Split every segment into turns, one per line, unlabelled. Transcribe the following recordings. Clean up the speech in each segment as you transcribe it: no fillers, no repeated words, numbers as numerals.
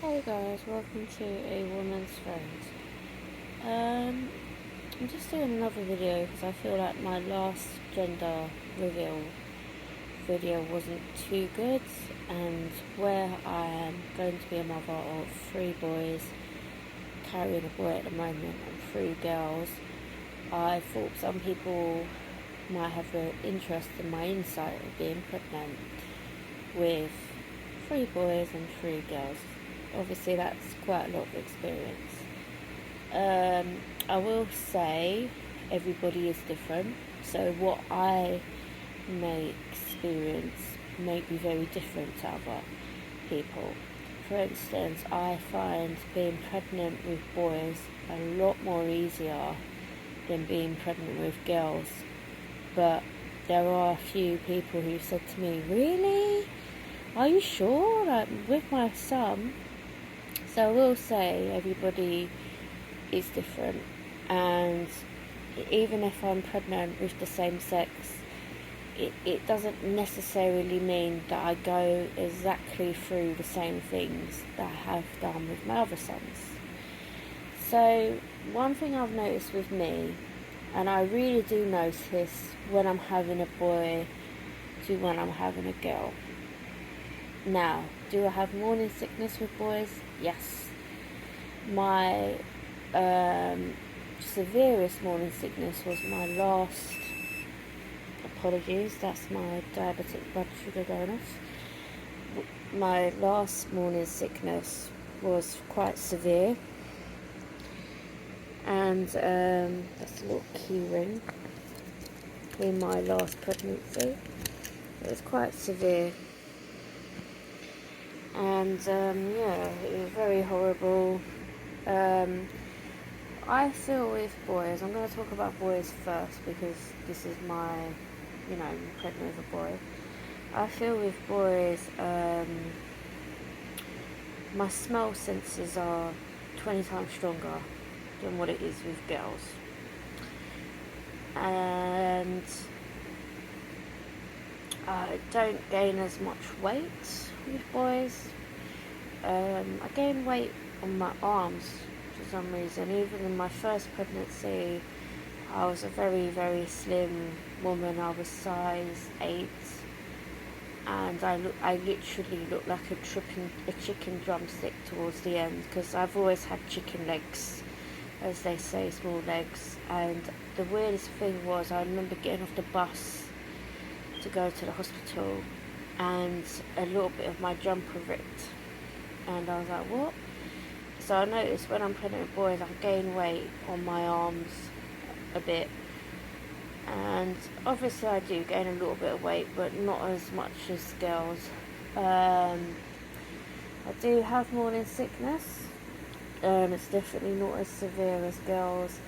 Hey guys, welcome to A Woman's Friend. Um, I'm just doing another video because I feel like my last gender reveal video wasn't too good, and where I am going to be a mother of 3 boys, carrying a boy at the moment, and 3 girls, I thought some people might have an interest in my insight of being pregnant with 3 boys and 3 girls. Obviously, that's quite a lot of experience. I will say everybody is different, so what I may experience may be very different to other people. For instance, I find being pregnant with boys a lot more easier than being pregnant with girls, but there are a few people who said to me, "Really? Are you sure?" Like with my son. So I will say everybody is different, and even if I'm pregnant with the same sex, it doesn't necessarily mean that I go exactly through the same things that I have done with my other sons. So one thing I've noticed with me, and I really do notice when I'm having a boy to when I'm having a girl. Now, do I have morning sickness with boys? Yes. My severest morning sickness was my last, apologies, that's my diabetic blood sugar going off. My last morning sickness was quite severe, and that's a little key ring in my last pregnancy. It was quite severe, and yeah, it was very horrible. I feel with boys, I'm going to talk about boys first because this is my, pregnant with a boy. I feel with boys, my smell senses are 20 times stronger than what it is with girls. And I don't gain as much weight with boys. I gain weight on my arms for some reason. Even in my first pregnancy, I was a very, very slim woman. I was size 8, and I literally looked like a chicken drumstick towards the end, because I've always had chicken legs, as they say, small legs. And the weirdest thing was, I remember getting off the bus to go to the hospital, and a little bit of my jumper ripped, and I was like, what? So I noticed when I'm pregnant with boys, I gain weight on my arms a bit, and obviously I do gain a little bit of weight, but not as much as girls. I do have morning sickness. It's definitely not as severe as girls,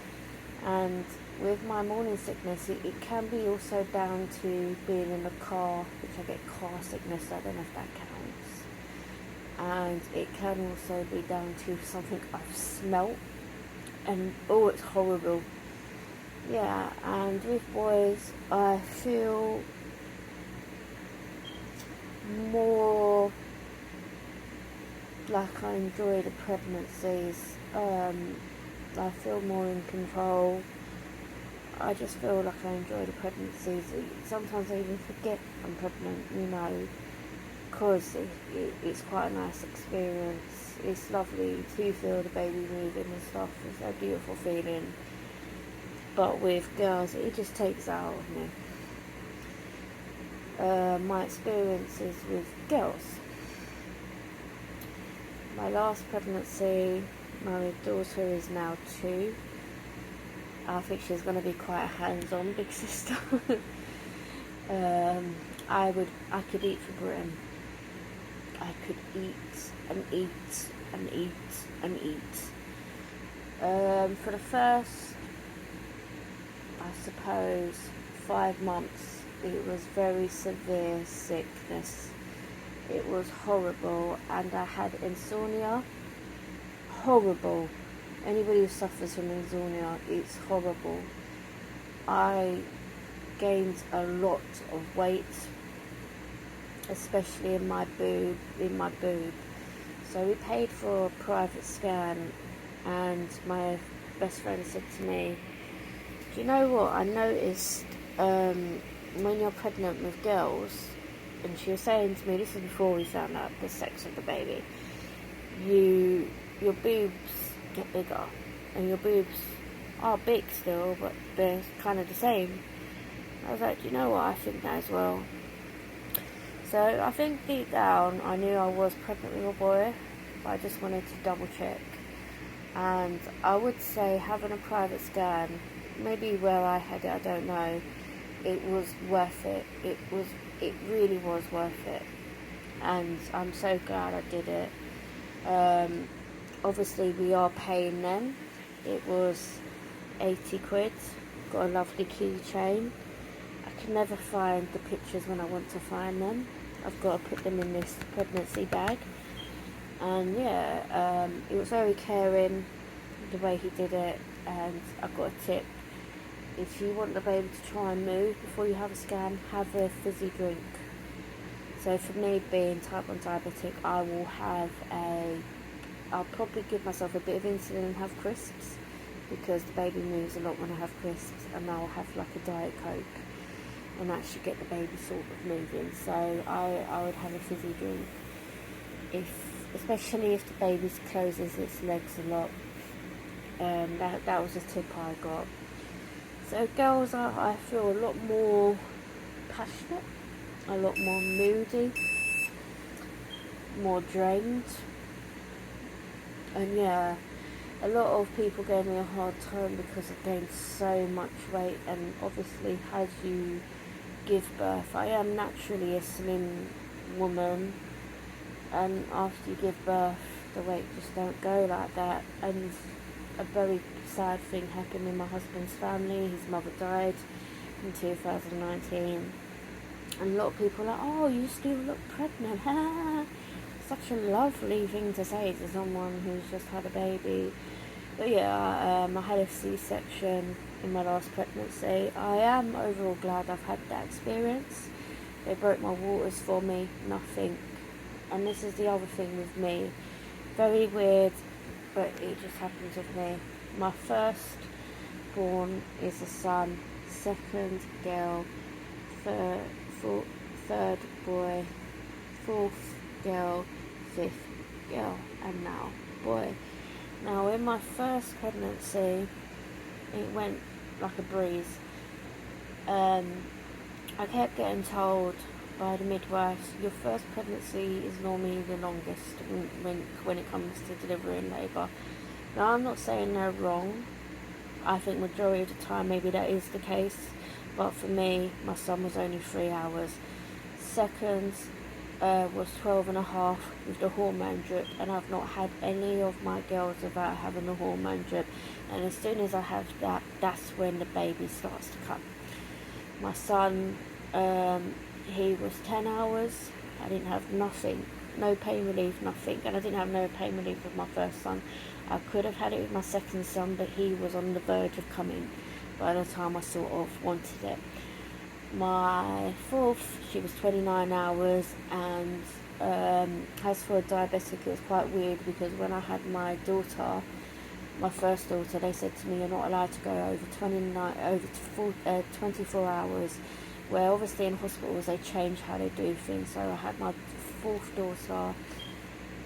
and with my morning sickness, it can be also down to being in the car, which I get car sickness. I don't know if that counts. And it can also be down to something I've smelt, and oh, it's horrible. Yeah, and with boys, I feel more like I enjoy the pregnancies. I feel more in control. I just feel like I enjoy the pregnancies. Sometimes I even forget I'm pregnant, because it's quite a nice experience. It's lovely to feel the baby moving and stuff. It's a beautiful feeling. But with girls, it just takes out of me. My experiences with girls. My last pregnancy, my daughter is now 2. I think she's going to be quite a hands-on big sister. I could eat for Britain. I could eat and eat and eat and eat. For the first, I suppose, 5 months, it was very severe sickness. It was horrible, and I had insomnia. Horrible. Anybody who suffers from insomnia, it's horrible. I gained a lot of weight, especially in my boob. So we paid for a private scan, and my best friend said to me, do you know what, I noticed when you're pregnant with girls, and she was saying to me, this is before we found out the sex of the baby, your boobs get bigger, and your boobs are big still, but they're kind of the same. I was like, do you know what, I think that as well. So I think deep down I knew I was pregnant with a boy, but I just wanted to double check. And I would say having a private scan, maybe where I had it, I don't know, it was worth it. It really was worth it. And I'm so glad I did it. Obviously we are paying them. It was 80 quid. Got a lovely keychain. I can never find the pictures when I want to find them. I've got to put them in this pregnancy bag. And yeah, it was very caring the way he did it. And I got a tip: if you want the baby to try and move before you have a scan, have a fizzy drink. So for me, being type 1 diabetic, I'll probably give myself a bit of insulin and have crisps, because the baby moves a lot when I have crisps, and I'll have like a Diet Coke, and that should get the baby sort of moving. So I would have a fizzy drink, especially if the baby closes its legs a lot. That was a tip I got. So girls are, I feel, a lot more passionate, a lot more moody, more drained, and yeah, a lot of people gave me a hard time because I gained so much weight. And obviously as you give birth, I am naturally a slim woman, and after you give birth the weight just don't go like that. And a very sad thing happened in my husband's family. His mother died in 2019, and a lot of people are like, oh, you still look pregnant. Such a lovely thing to say to someone who's just had a baby. But yeah, I had a C-section in my last pregnancy. I am overall glad I've had that experience. They broke my waters for me, nothing. And this is the other thing with me, very weird, but it just happens with me. My first born is a son, second girl, third boy, fourth girl, fifth girl, and now boy. Now in my first pregnancy, it went like a breeze. I kept getting told by the midwives, your first pregnancy is normally the longest when it comes to delivery and labour. Now I'm not saying they're wrong. I think majority of the time maybe that is the case, but for me, my son was only 3 hours. Second was 12 and a half with the hormone drip, and I've not had any of my girls without having the hormone drip. And as soon as I have that, that's when the baby starts to come. My son, he was 10 hours. I didn't have nothing, no pain relief, nothing. And I didn't have no pain relief with my first son. I could have had it with my second son, but he was on the verge of coming by the time I sort of wanted it. My fourth, she was 29 hours, and as for a diabetic, it was quite weird, because when I had my daughter, my first daughter, they said to me, you're not allowed to go over 24 hours, where obviously in hospitals they change how they do things. So I had my fourth daughter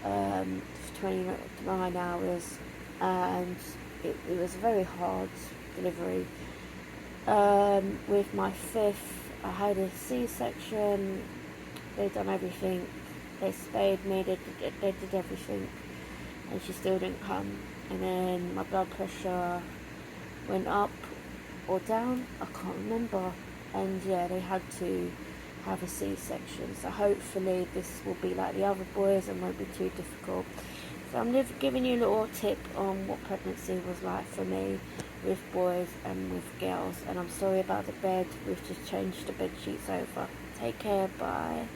for 29 hours, and it was a very hard delivery. With my fifth, I had a C-section. They'd done everything. They spayed me, they did everything, and she still didn't come. And then my blood pressure went up or down, I can't remember. And yeah, they had to have a C-section. So hopefully this will be like the other boys and won't be too difficult. So I'm giving you a little tip on what pregnancy was like for me with boys and with girls. And I'm sorry about the bed, we've just changed the bed sheets over. Take care, bye.